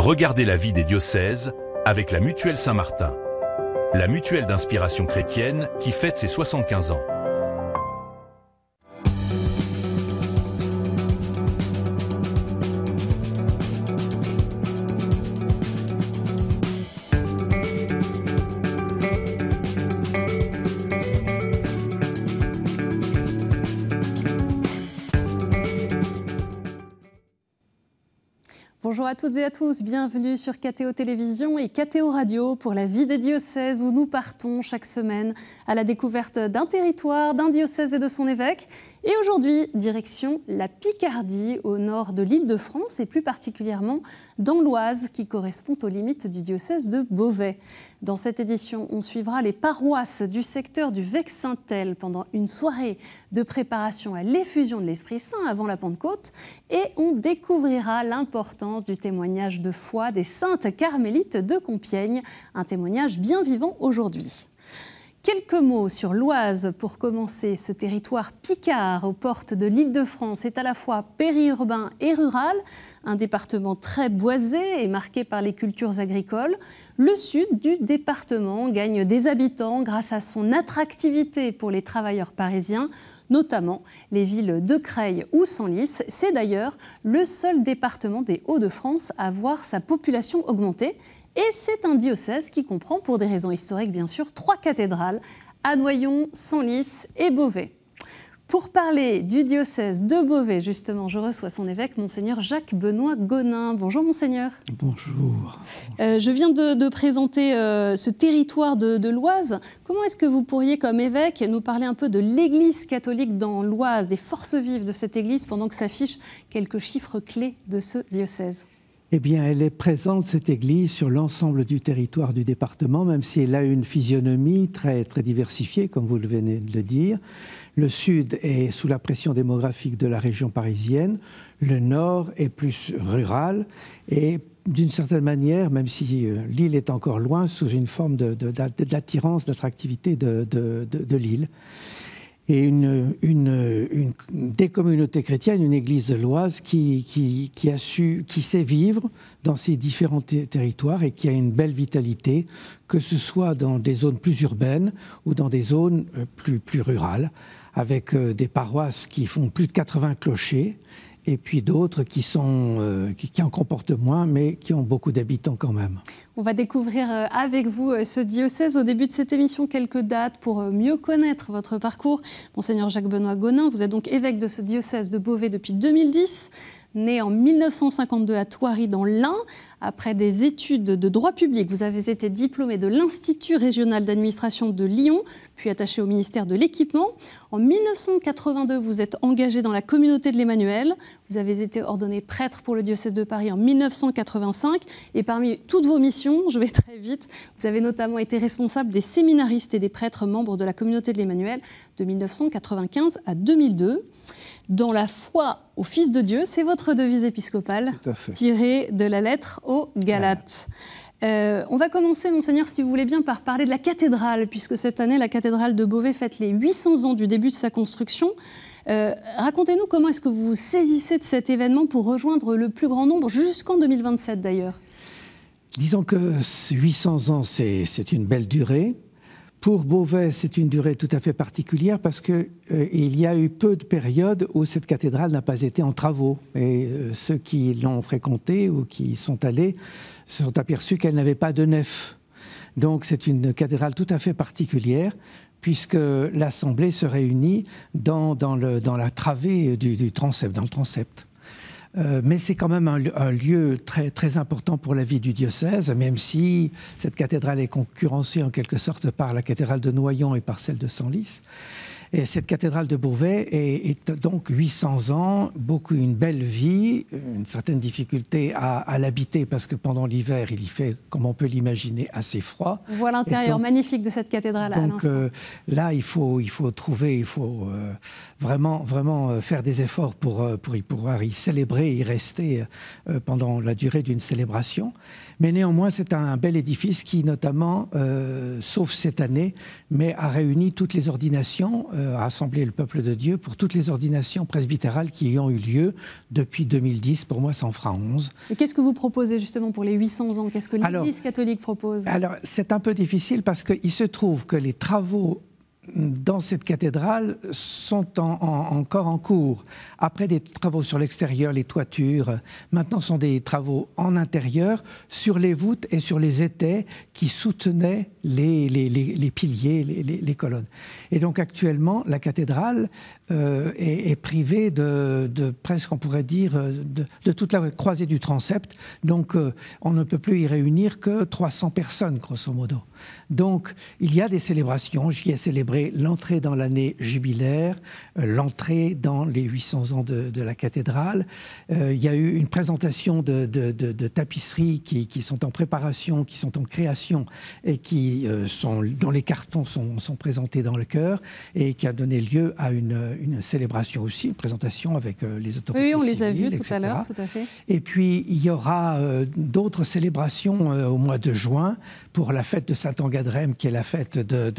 Regardez la vie des diocèses avec la Mutuelle Saint-Martin, la mutuelle d'inspiration chrétienne qui fête ses 75 ans. Bonjour à toutes et à tous, bienvenue sur KTO Télévision et KTO Radio pour la vie des diocèses où nous partons chaque semaine à la découverte d'un territoire, d'un diocèse et de son évêque. Et aujourd'hui, direction la Picardie, au nord de l'Île-de-France et plus particulièrement dans l'Oise qui correspond aux limites du diocèse de Beauvais. Dans cette édition, on suivra les paroisses du secteur du Vexintel pendant une soirée de préparation à l'effusion de l'Esprit Saint avant la Pentecôte et on découvrira l'importance du témoignage de foi des saintes carmélites de Compiègne, un témoignage bien vivant aujourd'hui. Quelques mots sur l'Oise pour commencer. Ce territoire picard aux portes de l'Île-de-France est à la fois périurbain et rural, un département très boisé et marqué par les cultures agricoles. Le sud du département gagne des habitants grâce à son attractivité pour les travailleurs parisiens, notamment les villes de Creil ou Senlis. C'est d'ailleurs le seul département des Hauts-de-France à voir sa population augmenter. Et c'est un diocèse qui comprend, pour des raisons historiques bien sûr, 3 cathédrales, à Noyon, Senlis et Beauvais. Pour parler du diocèse de Beauvais, justement, je reçois son évêque, Monseigneur Jacques-Benoît Gonin. Bonjour Monseigneur. Bonjour. Je viens de présenter ce territoire de l'Oise. Comment est-ce que vous pourriez, comme évêque, nous parler un peu de l'Église catholique dans l'Oise, des forces vives de cette Église, pendant que s'affichent quelques chiffres clés de ce diocèse ? Eh bien, elle est présente, cette église, sur l'ensemble du territoire du département, même si elle a une physionomie très, très diversifiée, comme vous venez de le dire. Le sud est sous la pression démographique de la région parisienne. Le nord est plus rural et, d'une certaine manière, même si l'île est encore loin, sous une forme d'attirance, d'attractivité de l'île. Et des communautés chrétiennes, une église de l'Oise qui sait vivre dans ces différents territoires et qui a une belle vitalité, que ce soit dans des zones plus urbaines ou dans des zones plus rurales, avec des paroisses qui font plus de 80 clochers, et puis d'autres qui en comportent moins, mais qui ont beaucoup d'habitants quand même. On va découvrir avec vous ce diocèse. Au début de cette émission, quelques dates pour mieux connaître votre parcours. Monseigneur Jacques-Benoît Gonin, vous êtes donc évêque de ce diocèse de Beauvais depuis 2010. Né en 1952 à Thoiry dans l'Ain, après des études de droit public, vous avez été diplômé de l'Institut régional d'administration de Lyon, puis attaché au ministère de l'Équipement. En 1982, vous êtes engagé dans la communauté de l'Emmanuel. Vous avez été ordonné prêtre pour le diocèse de Paris en 1985. Et parmi toutes vos missions, je vais très vite, vous avez notamment été responsable des séminaristes et des prêtres membres de la communauté de l'Emmanuel de 1995 à 2002. Dans la foi au Fils de Dieu, c'est votre devise épiscopale, tirée de la lettre aux Galates. On va commencer, Monseigneur, si vous voulez bien, par parler de la cathédrale, puisque cette année, la cathédrale de Beauvais fête les 800 ans du début de sa construction. Racontez-nous comment est-ce que vous saisissez de cet événement pour rejoindre le plus grand nombre, jusqu'en 2027 d'ailleurs. Disons que 800 ans, c'est une belle durée. Pour Beauvais, c'est une durée tout à fait particulière parce qu'il y a eu peu de périodes où cette cathédrale n'a pas été en travaux. Et ceux qui l'ont fréquentée ou qui y sont allés se sont aperçus qu'elle n'avait pas de nef. Donc c'est une cathédrale tout à fait particulière puisque l'Assemblée se réunit dans la travée du transept, dans le transept. Mais c'est quand même un lieu très, très important pour la vie du diocèse, même si cette cathédrale est concurrencée en quelque sorte par la cathédrale de Noyon et par celle de Senlis. Et cette cathédrale de Beauvais est donc 800 ans, une belle vie, une certaine difficulté à l'habiter parce que pendant l'hiver, il y fait, comme on peut l'imaginer, assez froid. On voit l'intérieur magnifique de cette cathédrale à l'instant. Donc là, il faut vraiment faire des efforts pour pouvoir y célébrer et y rester pendant la durée d'une célébration. Mais néanmoins, c'est un bel édifice qui, notamment, sauf cette année, mais a réuni toutes les ordinations rassembler le peuple de Dieu pour toutes les ordinations presbytérales qui y ont eu lieu depuis 2010. Pour moi, ça en fera 11. Et qu'est-ce que vous proposez justement pour les 800 ans? Qu'est-ce que l'Église catholique propose? Alors, c'est un peu difficile parce qu'il se trouve que les travaux dans cette cathédrale sont encore en cours. Après des travaux sur l'extérieur, les toitures, maintenant sont des travaux en intérieur sur les voûtes et sur les étais qui soutenaient les piliers, les colonnes. Et donc actuellement, la cathédrale est privée de presque, on pourrait dire, de toute la croisée du transept. Donc on ne peut plus y réunir que 300 personnes, grosso modo. Donc il y a des célébrations. J'y ai célébré l'entrée dans l'année jubilaire, l'entrée dans les 800 ans de la cathédrale. Il y a eu une présentation de tapisseries qui sont en préparation, qui sont en création et dont les cartons sont présentés dans le chœur et qui a donné lieu à une célébration aussi, une présentation avec les autorités civiles. Oui, on les a vus tout etc. à l'heure, tout à fait. Et puis, il y aura d'autres célébrations au mois de juin pour la fête de Saint-Angadrème, qui est la fête de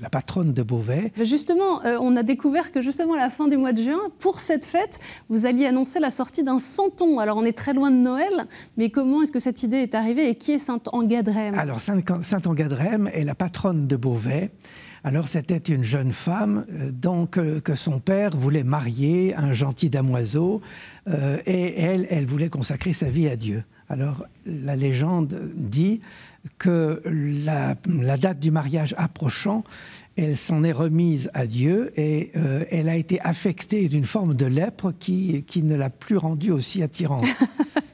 la patronne de Beauvais. Justement, on a découvert que justement à la fin du mois de juin, pour cette fête, vous alliez annoncer la sortie d'un santon. Alors, on est très loin de Noël, mais comment est-ce que cette idée est arrivée et qui est Saint-Angadrème? Alors, Saint-Angadrème est la patronne de Beauvais. Alors, c'était une jeune femme que son père voulait marier, un gentil damoiseau, et elle voulait consacrer sa vie à Dieu. Alors, la légende dit que la date du mariage approchant, elle s'en est remise à Dieu et elle a été affectée d'une forme de lèpre qui ne l'a plus rendue aussi attirante.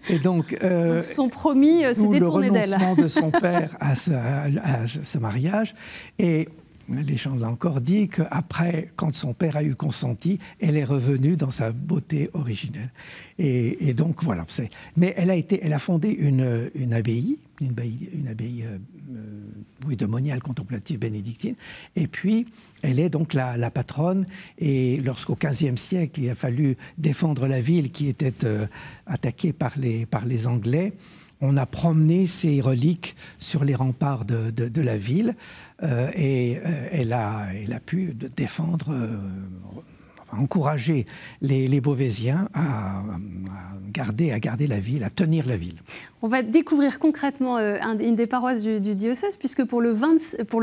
Et donc son promis s'est détourné d'elle. Le renoncement de son père à ce mariage. Et la légende a encore dit qu'après, quand son père a eu consenti, elle est revenue dans sa beauté originelle. Et donc, voilà. Mais elle a fondé une abbaye de moniale contemplative bénédictine. Et puis, elle est donc la patronne. Et lorsqu'au XVe siècle, il a fallu défendre la ville qui était attaquée par les Anglais, on a promené ses reliques sur les remparts de la ville et elle a pu défendre, encourager les Beauvaisiens à garder la ville, à tenir la ville. On va découvrir concrètement une des paroisses du diocèse, puisque pour le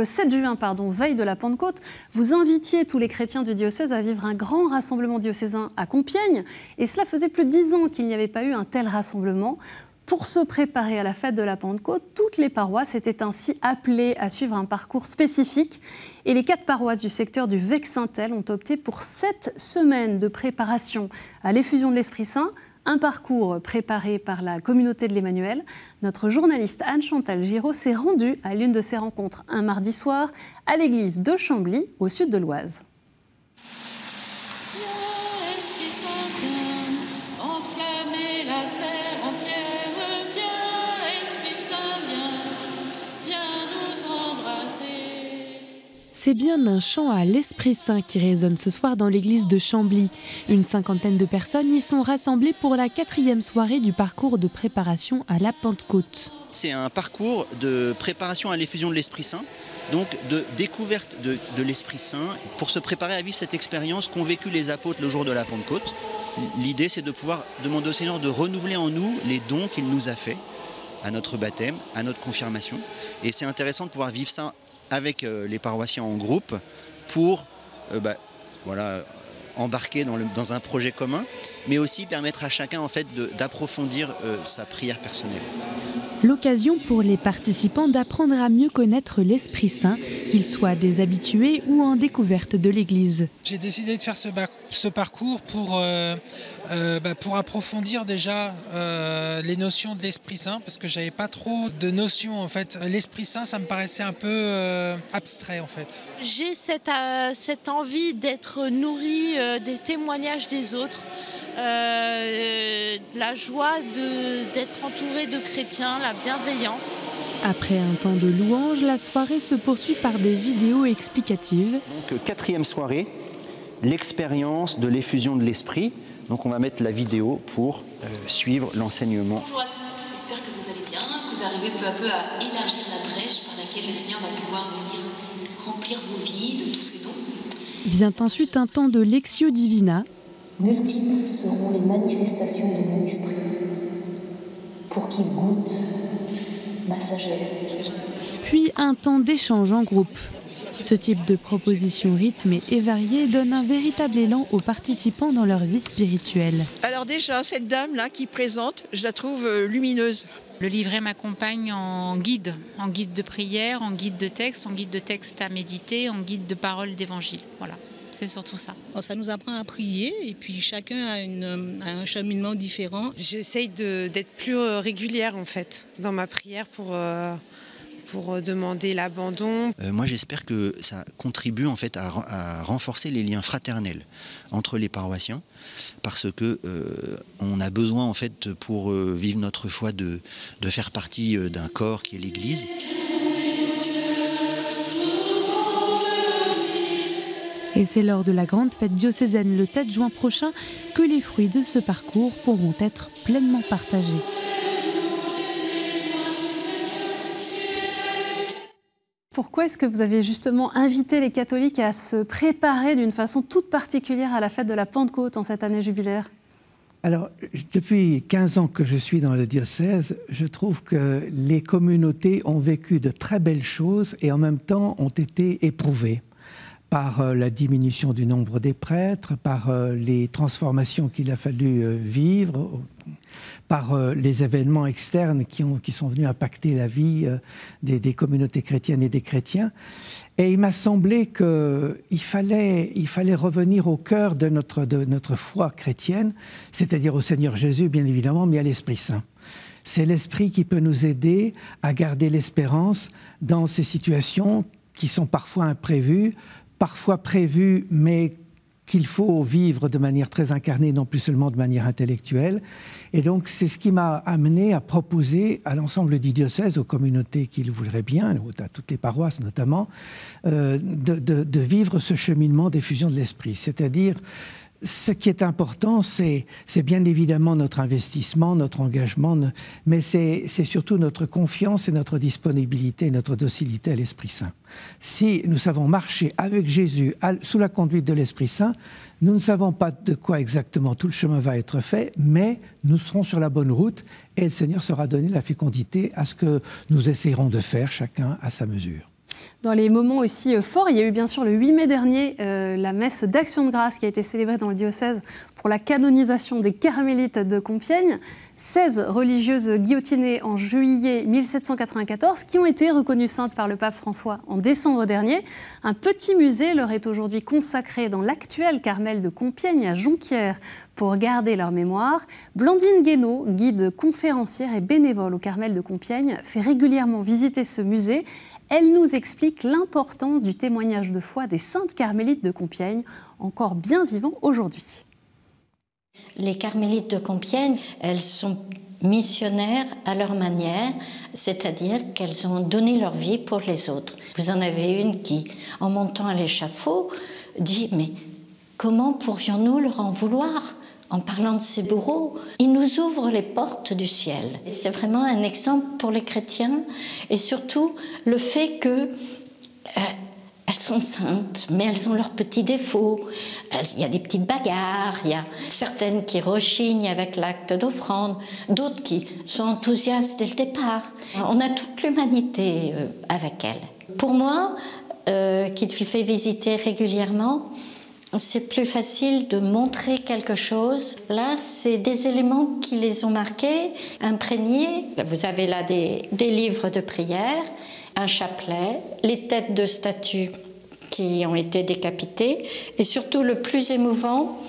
7 juin, veille de la Pentecôte, vous invitiez tous les chrétiens du diocèse à vivre un grand rassemblement diocésain à Compiègne. Et cela faisait plus de 10 ans qu'il n'y avait pas eu un tel rassemblement. Pour se préparer à la fête de la Pentecôte, toutes les paroisses étaient ainsi appelées à suivre un parcours spécifique. Et les 4 paroisses du secteur du Vexintel ont opté pour 7 semaines de préparation à l'effusion de l'Esprit Saint, un parcours préparé par la communauté de l'Emmanuel. Notre journaliste Anne-Chantal Giraud s'est rendue à l'une de ces rencontres un mardi soir à l'église de Chambly, au sud de l'Oise. C'est bien un chant à l'Esprit Saint qui résonne ce soir dans l'église de Chambly. Une cinquantaine de personnes y sont rassemblées pour la 4e soirée du parcours de préparation à la Pentecôte. C'est un parcours de préparation à l'effusion de l'Esprit Saint, donc de découverte de l'Esprit Saint pour se préparer à vivre cette expérience qu'ont vécu les apôtres le jour de la Pentecôte. L'idée, c'est de pouvoir demander au Seigneur de renouveler en nous les dons qu'il nous a faits à notre baptême, à notre confirmation. Et c'est intéressant de pouvoir vivre ça avec les paroissiens en groupe pour embarquer dans un projet commun, mais aussi permettre à chacun en fait, d'approfondir sa prière personnelle. L'occasion pour les participants d'apprendre à mieux connaître l'Esprit Saint, qu'ils soient des habitués ou en découverte de l'Église. J'ai décidé de faire ce parcours pour approfondir déjà les notions de l'Esprit Saint, parce que j'avais pas trop de notions en fait. L'Esprit Saint, ça me paraissait un peu abstrait en fait. J'ai cette envie d'être nourrie des témoignages des autres. La joie d'être entouré de chrétiens, la bienveillance. Après un temps de louange, la soirée se poursuit par des vidéos explicatives. Donc 4e soirée, l'expérience de l'effusion de l'Esprit. Donc on va mettre la vidéo pour suivre l'enseignement. Bonjour à tous, j'espère que vous allez bien, que vous arrivez peu à peu à élargir la brèche par laquelle le Seigneur va pouvoir venir remplir vos vies de tous ses dons. Vient ensuite un temps de Lectio Divina. Multiples seront les manifestations de mon esprit, pour qu'il goûte ma sagesse. Puis un temps d'échange en groupe. Ce type de proposition rythmée et variée donne un véritable élan aux participants dans leur vie spirituelle. Alors déjà, cette dame-là qui présente, je la trouve lumineuse. Le livret m'accompagne en guide de prière, en guide de texte à méditer, en guide de paroles d'évangile. Voilà, c'est surtout ça. Ça nous apprend à prier et puis chacun a un cheminement différent. J'essaye d'être plus régulière en fait dans ma prière pour demander l'abandon. Moi j'espère que ça contribue en fait à renforcer les liens fraternels entre les paroissiens parce que on a besoin en fait pour vivre notre foi de faire partie d'un corps qui est l'Église. Et c'est lors de la grande fête diocésaine le 7 juin prochain que les fruits de ce parcours pourront être pleinement partagés. Pourquoi est-ce que vous avez justement invité les catholiques à se préparer d'une façon toute particulière à la fête de la Pentecôte en cette année jubilaire ? Alors, depuis 15 ans que je suis dans le diocèse, je trouve que les communautés ont vécu de très belles choses et en même temps ont été éprouvées par la diminution du nombre des prêtres, par les transformations qu'il a fallu vivre, par les événements externes qui sont venus impacter la vie des communautés chrétiennes et des chrétiens. Et il m'a semblé qu'il fallait revenir au cœur de notre foi chrétienne, c'est-à-dire au Seigneur Jésus, bien évidemment, mais à l'Esprit Saint. C'est l'Esprit qui peut nous aider à garder l'espérance dans ces situations qui sont parfois imprévues, parfois prévues, mais qu'il faut vivre de manière très incarnée, non plus seulement de manière intellectuelle. Et donc, c'est ce qui m'a amené à proposer à l'ensemble du diocèse, aux communautés qui le voudraient bien, à toutes les paroisses notamment, de vivre ce cheminement d'effusion de l'esprit. C'est-à-dire, ce qui est important, c'est bien évidemment notre investissement, notre engagement, mais c'est surtout notre confiance et notre disponibilité, notre docilité à l'Esprit Saint. Si nous savons marcher avec Jésus sous la conduite de l'Esprit Saint, nous ne savons pas de quoi exactement tout le chemin va être fait, mais nous serons sur la bonne route et le Seigneur saura donner la fécondité à ce que nous essayerons de faire, chacun à sa mesure. Dans les moments aussi forts, il y a eu bien sûr le 8 mai dernier la messe d'Action de grâce qui a été célébrée dans le diocèse pour la canonisation des Carmélites de Compiègne. 16 religieuses guillotinées en juillet 1794 qui ont été reconnues saintes par le pape François en décembre dernier. Un petit musée leur est aujourd'hui consacré dans l'actuel Carmel de Compiègne à Jonquière pour garder leur mémoire. Blandine Guénaud, guide conférencière et bénévole au Carmel de Compiègne, fait régulièrement visiter ce musée. Elle nous explique l'importance du témoignage de foi des saintes carmélites de Compiègne, encore bien vivants aujourd'hui. Les carmélites de Compiègne, elles sont missionnaires à leur manière, c'est-à-dire qu'elles ont donné leur vie pour les autres. Vous en avez une qui, en montant à l'échafaud, dit « Mais comment pourrions-nous leur en vouloir ?» En parlant de ces bourreaux, ils nous ouvrent les portes du ciel. C'est vraiment un exemple pour les chrétiens et surtout le fait que elles sont saintes, mais elles ont leurs petits défauts. Il y a des petites bagarres, il y a certaines qui rechignent avec l'acte d'offrande, d'autres qui sont enthousiastes dès le départ. On a toute l'humanité avec elles. Pour moi, qui te fais visiter régulièrement, c'est plus facile de montrer quelque chose. Là, c'est des éléments qui les ont marqués, imprégnés. Vous avez là des livres de prière, un chapelet, les têtes de statues qui ont été décapitées. Et surtout, le plus émouvant,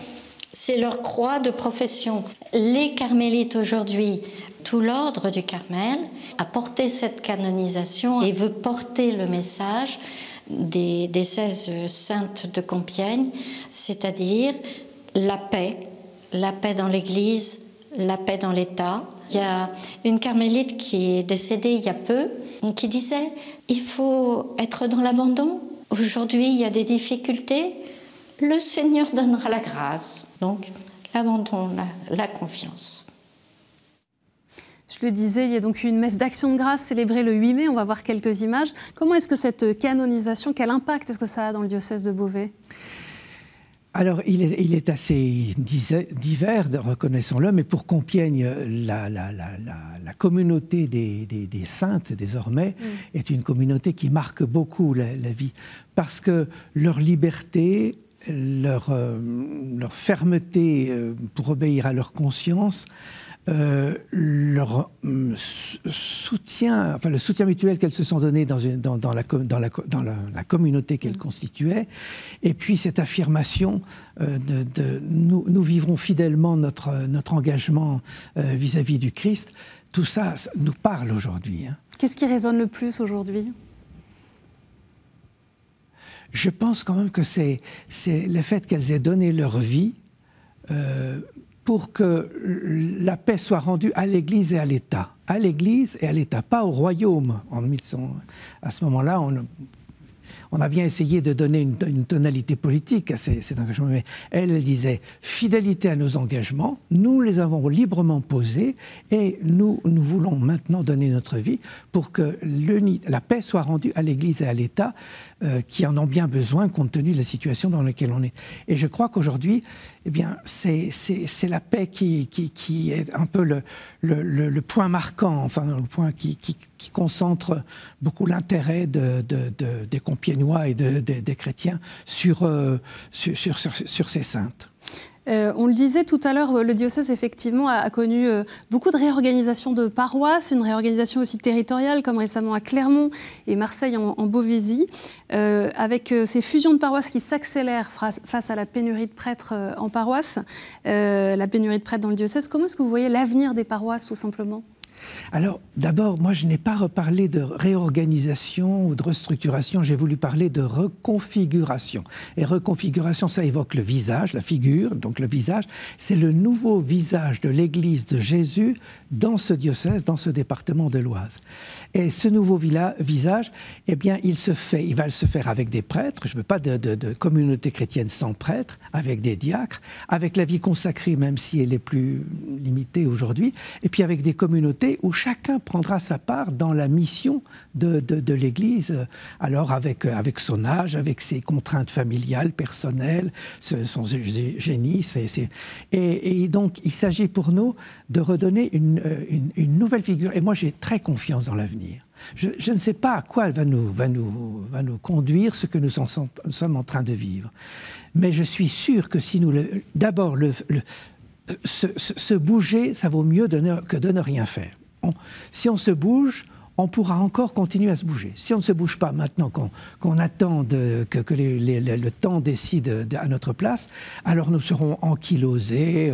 c'est leur croix de profession. Les carmélites aujourd'hui, tout l'ordre du Carmel, a porté cette canonisation et veut porter le message des 16 saintes de Compiègne, c'est-à-dire la paix dans l'Église, la paix dans l'État. Il y a une carmélite qui est décédée il y a peu, qui disait « Il faut être dans l'abandon. Aujourd'hui, il y a des difficultés. Le Seigneur donnera la grâce. » Donc, l'abandon, la confiance. Je le disais, il y a donc eu une messe d'Action de grâce célébrée le 8 mai. On va voir quelques images. Comment est-ce que cette canonisation, quel impact est-ce que ça a dans le diocèse de Beauvais ? Alors, il est assez divers, reconnaissons-le, mais pour Compiègne, la communauté des saintes, désormais, est une communauté qui marque beaucoup la vie, parce que leur liberté, leur fermeté pour obéir à leur conscience, leur soutien, enfin le soutien mutuel qu'elles se sont donné dans la communauté qu'elles constituaient, et puis cette affirmation nous vivrons fidèlement notre engagement vis-à-vis du Christ, tout ça nous parle aujourd'hui. Hein. Qu'est-ce qui résonne le plus aujourd'hui ? Je pense quand même que c'est le fait qu'elles aient donné leur vie pour que la paix soit rendue à l'Église et à l'État. À l'Église et à l'État, pas au royaume. À ce moment-là, on a bien essayé de donner une tonalité politique à cet engagement, mais elle disait fidélité à nos engagements, nous les avons librement posés et nous voulons maintenant donner notre vie pour que la paix soit rendue à l'Église et à l'État qui en ont bien besoin compte tenu de la situation dans laquelle on est. Et je crois qu'aujourd'hui, eh bien, c'est la paix qui est un peu le point marquant, enfin le point qui concentre beaucoup l'intérêt des Compiègnois et des chrétiens sur ces saintes. On le disait tout à l'heure, le diocèse effectivement a connu beaucoup de réorganisations de paroisses, une réorganisation aussi territoriale comme récemment à Clermont et Marseille en Beauvaisis, avec ces fusions de paroisses qui s'accélèrent face à la pénurie de prêtres en paroisse, la pénurie de prêtres dans le diocèse. Comment est-ce que vous voyez l'avenir des paroisses tout simplement ? Alors, d'abord, moi, je n'ai pas reparlé de réorganisation ou de restructuration, j'ai voulu parler de reconfiguration. Et reconfiguration, ça évoque le visage, la figure, donc le visage. C'est le nouveau visage de l'Église de Jésus dans ce diocèse, dans ce département de l'Oise. Et ce nouveau visage, eh bien, il va se faire avec des prêtres, je ne veux pas de communauté chrétienne sans prêtres, avec des diacres, avec la vie consacrée, même si elle est plus limitée aujourd'hui, et puis avec des communautés où chacun prendra sa part dans la mission de l'Église, alors avec son âge, avec ses contraintes familiales, personnelles, son génie. Et donc, il s'agit pour nous de redonner une nouvelle figure. Et moi, j'ai très confiance dans l'avenir. Je ne sais pas à quoi elle va nous conduire, ce que nous sommes en train de vivre. Mais je suis sûr que si nous... D'abord, se bouger, ça vaut mieux que de ne rien faire. Si on se bouge, on pourra encore continuer à se bouger. Si on ne se bouge pas maintenant, qu'on attend que le temps décide à notre place, alors nous serons ankylosés,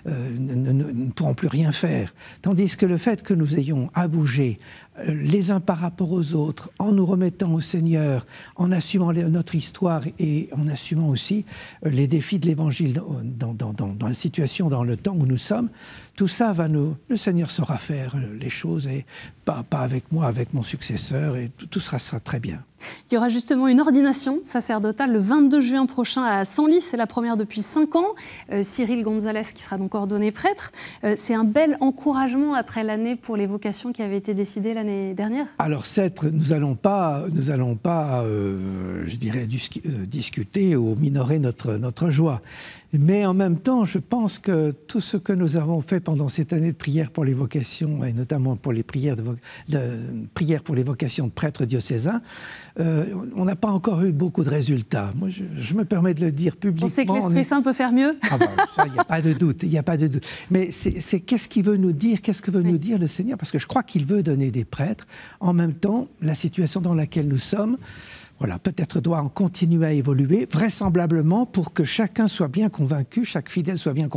nous ne pourrons plus rien faire. Tandis que le fait que nous ayons à bouger les uns par rapport aux autres, en nous remettant au Seigneur, en assumant notre histoire et en assumant aussi les défis de l'Évangile dans la situation, dans le temps où nous sommes, tout ça le Seigneur saura faire les choses, et pas avec moi, avec mon successeur, et tout sera très bien. Il y aura justement une ordination sacerdotale le 22 juin prochain à Senlis, c'est la première depuis 5 ans. Cyril Gonzalez qui sera donc ordonné prêtre. C'est un bel encouragement après l'année pour les vocations qui avait été décidée l'année dernière. Alors nous allons pas je dirais, discuter ou minorer notre joie. Mais en même temps, je pense que tout ce que nous avons fait pendant cette année de prière pour les vocations, et notamment pour les prières pour les vocations de prêtres diocésains, on n'a pas encore eu beaucoup de résultats. Moi, je me permets de le dire publiquement. On sait que l'Esprit Saint peut faire mieux. Ah ben, ça, il n'y a pas de doute, il n'y a pas de doute. Mais c'est qu'est-ce qu'il veut nous dire, qu'est-ce que veut nous dire le Seigneur ? Parce que je crois qu'il veut donner des prêtres. En même temps, la situation dans laquelle nous sommes, voilà, peut-être doit en continuer à évoluer, vraisemblablement pour que chacun soit bien convaincu, chaque fidèle soit bien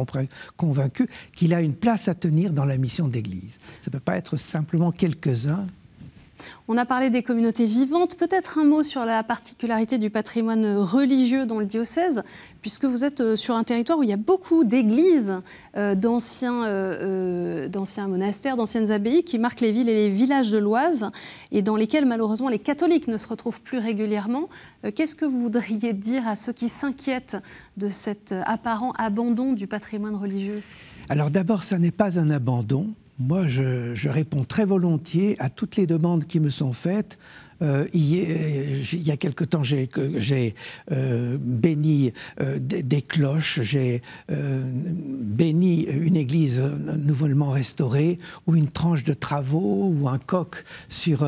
convaincu qu'il a une place à tenir dans la mission de l'Église. Ça ne peut pas être simplement quelques-uns. On a parlé des communautés vivantes. Peut-être un mot sur la particularité du patrimoine religieux dans le diocèse, puisque vous êtes sur un territoire où il y a beaucoup d'églises, d'anciens monastères, d'anciennes abbayes qui marquent les villes et les villages de l'Oise et dans lesquels malheureusement les catholiques ne se retrouvent plus régulièrement. Qu'est-ce que vous voudriez dire à ceux qui s'inquiètent de cet apparent abandon du patrimoine religieux ? Alors d'abord, ça n'est pas un abandon. Moi, je réponds très volontiers à toutes les demandes qui me sont faites Il y a quelque temps, j'ai béni des cloches, j'ai béni une église nouvellement restaurée, ou une tranche de travaux, ou un coq sur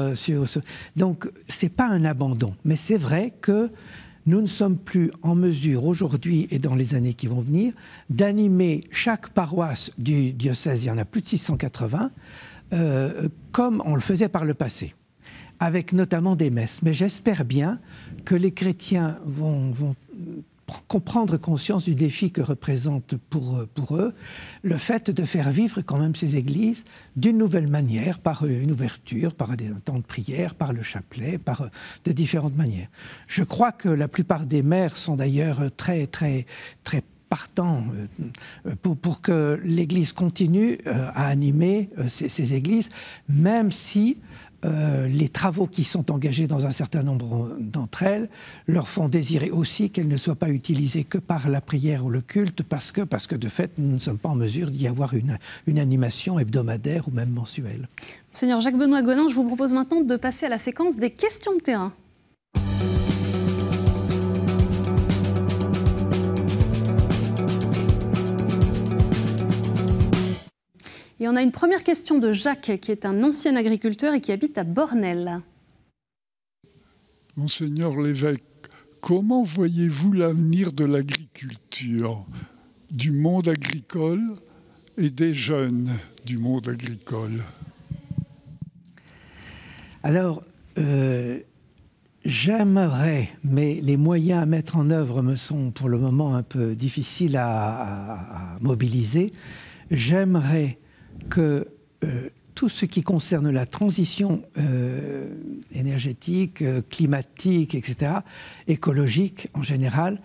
donc, ce n'est pas un abandon, mais c'est vrai que nous ne sommes plus en mesure aujourd'hui et dans les années qui vont venir d'animer chaque paroisse du diocèse, il y en a plus de 680, comme on le faisait par le passé, avec notamment des messes. Mais j'espère bien que les chrétiens vont prendre conscience du défi que représente pour eux le fait de faire vivre quand même ces églises d'une nouvelle manière, par une ouverture, par un temps de prière, par le chapelet, de différentes manières. Je crois que la plupart des maires sont d'ailleurs très partants pour que l'Église continue à animer ces églises, même si les travaux qui sont engagés dans un certain nombre d'entre elles leur font désirer aussi qu'elles ne soient pas utilisées que par la prière ou le culte, parce que de fait, nous ne sommes pas en mesure d'y avoir une animation hebdomadaire ou même mensuelle. Monseigneur Jacques-Benoît Gonin, je vous propose maintenant de passer à la séquence des questions de terrain. Et on a une première question de Jacques, qui est un ancien agriculteur et qui habite à Bornel. Monseigneur l'évêque, comment voyez-vous l'avenir de l'agriculture, du monde agricole et des jeunes du monde agricole? Alors, j'aimerais, mais les moyens à mettre en œuvre me sont pour le moment un peu difficiles à mobiliser, j'aimerais que tout ce qui concerne la transition énergétique, climatique, etc., écologique en général,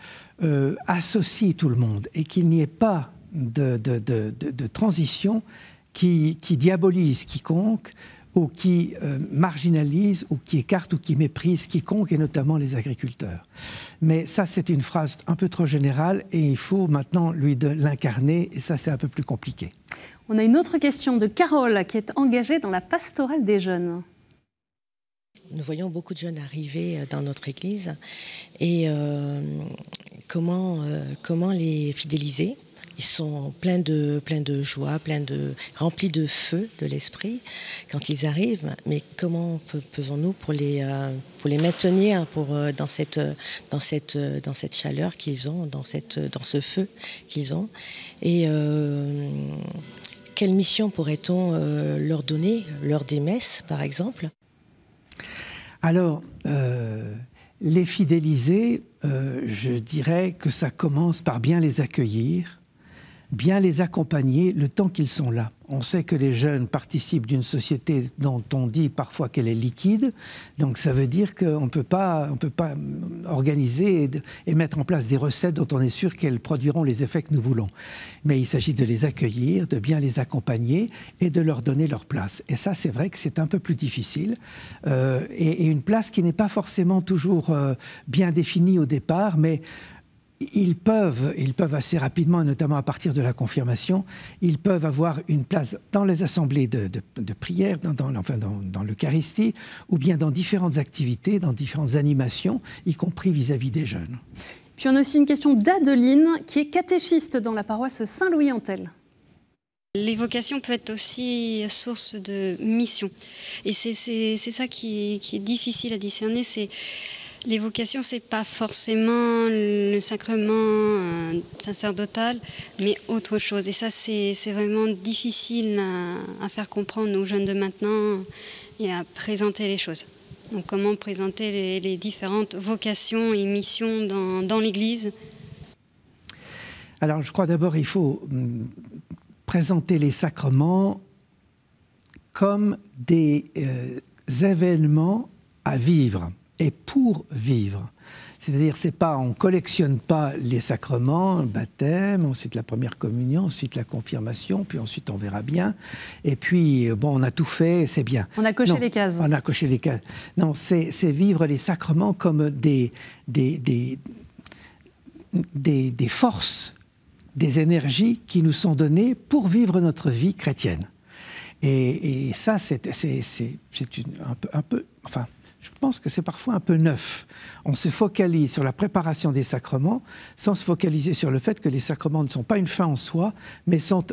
associe tout le monde et qu'il n'y ait pas de transition qui diabolise quiconque ou qui marginalise ou qui écarte ou qui méprise quiconque, et notamment les agriculteurs. Mais ça, c'est une phrase un peu trop générale et il faut maintenant l'incarner, et ça, c'est un peu plus compliqué. On a une autre question de Carole, qui est engagée dans la pastorale des jeunes. Nous voyons beaucoup de jeunes arriver dans notre église et comment les fidéliser. Ils sont pleins de joie, remplis de feu de l'esprit quand ils arrivent. Mais comment faisons-nous pour les maintenir dans cette chaleur qu'ils ont, dans ce feu qu'ils ont? Et quelle mission pourrait-on leur donner, lors des messes, par exemple? Alors, les fidéliser, je dirais que ça commence par bien les accueillir, bien les accompagner le temps qu'ils sont là. On sait que les jeunes participent d'une société dont on dit parfois qu'elle est liquide, donc ça veut dire qu'on ne peut pas organiser et mettre en place des recettes dont on est sûr qu'elles produiront les effets que nous voulons. Mais il s'agit de les accueillir, de bien les accompagner et de leur donner leur place. Et ça, c'est vrai que c'est un peu plus difficile, et une place qui n'est pas forcément toujours bien définie au départ, mais ils peuvent assez rapidement, notamment à partir de la confirmation, ils peuvent avoir une place dans les assemblées de prière, dans l'Eucharistie, ou bien dans différentes activités, dans différentes animations, y compris vis-à-vis des jeunes. Puis on a aussi une question d'Adeline, qui est catéchiste dans la paroisse Saint-Louis-en-Tel. Les vocations peuvent être aussi source de mission. Et c'est ça qui est difficile à discerner, c'est... Les vocations, ce n'est pas forcément le sacrement sacerdotal, mais autre chose. Et ça, c'est vraiment difficile à faire comprendre aux jeunes de maintenant et à présenter les choses. Donc, comment présenter les différentes vocations et missions dans l'Église? Alors, je crois d'abord il faut présenter les sacrements comme des événements à vivre. Et pour vivre. C'est-à-dire, on ne collectionne pas les sacrements, le baptême, ensuite la première communion, ensuite la confirmation, puis ensuite on verra bien. Et puis, bon, on a tout fait, c'est bien. On a coché les cases. On a coché les cases. Non, c'est vivre les sacrements comme des forces, des énergies qui nous sont données pour vivre notre vie chrétienne. Et ça, c'est un peu... Enfin, je pense que c'est parfois un peu neuf. On se focalise sur la préparation des sacrements sans se focaliser sur le fait que les sacrements ne sont pas une fin en soi, mais sont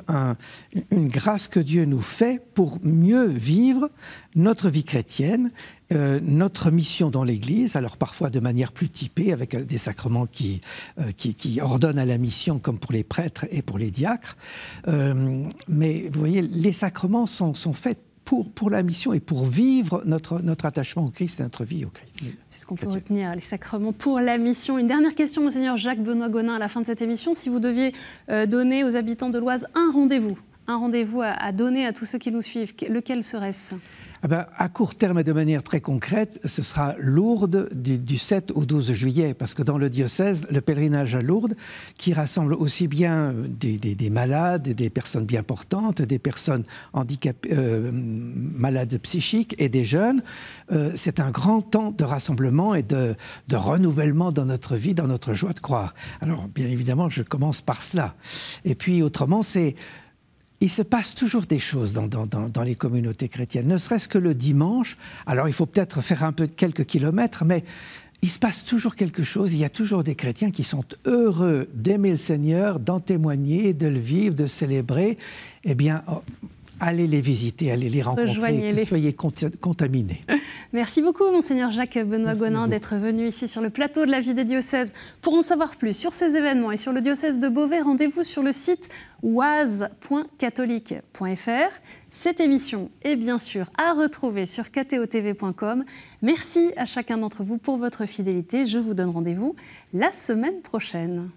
une grâce que Dieu nous fait pour mieux vivre notre vie chrétienne, notre mission dans l'Église, alors parfois de manière plus typée, avec des sacrements qui ordonnent à la mission, comme pour les prêtres et pour les diacres. Mais vous voyez, les sacrements sont faits pour la mission et pour vivre notre attachement au Christ et notre vie au Christ. C'est ce qu'on peut retenir, les sacrements pour la mission. Une dernière question, Monseigneur Jacques-Benoît Gonin, à la fin de cette émission. Si vous deviez donner aux habitants de l'Oise un rendez-vous à donner à tous ceux qui nous suivent, lequel serait-ce ? À court terme et de manière très concrète, ce sera Lourdes du 7 au 12 juillet, parce que dans le diocèse, le pèlerinage à Lourdes, qui rassemble aussi bien des malades, des personnes bien portantes, des personnes handicapées, malades psychiques et des jeunes, c'est un grand temps de rassemblement et de renouvellement dans notre vie, dans notre joie de croire. Alors, bien évidemment, je commence par cela. Et puis, autrement, il se passe toujours des choses dans les communautés chrétiennes, ne serait-ce que le dimanche. Alors, il faut peut-être faire quelques kilomètres, mais il se passe toujours quelque chose. Il y a toujours des chrétiens qui sont heureux d'aimer le Seigneur, d'en témoigner, de le vivre, de célébrer. Eh bien, allez les visiter, allez les rencontrer, que soyez contaminés. Merci beaucoup, Monseigneur Jacques-Benoît Gonin, d'être venu ici sur le plateau de la vie des diocèses. Pour en savoir plus sur ces événements et sur le diocèse de Beauvais, rendez-vous sur le site oise.catholique.fr. Cette émission est bien sûr à retrouver sur ktotv.com. Merci à chacun d'entre vous pour votre fidélité. Je vous donne rendez-vous la semaine prochaine.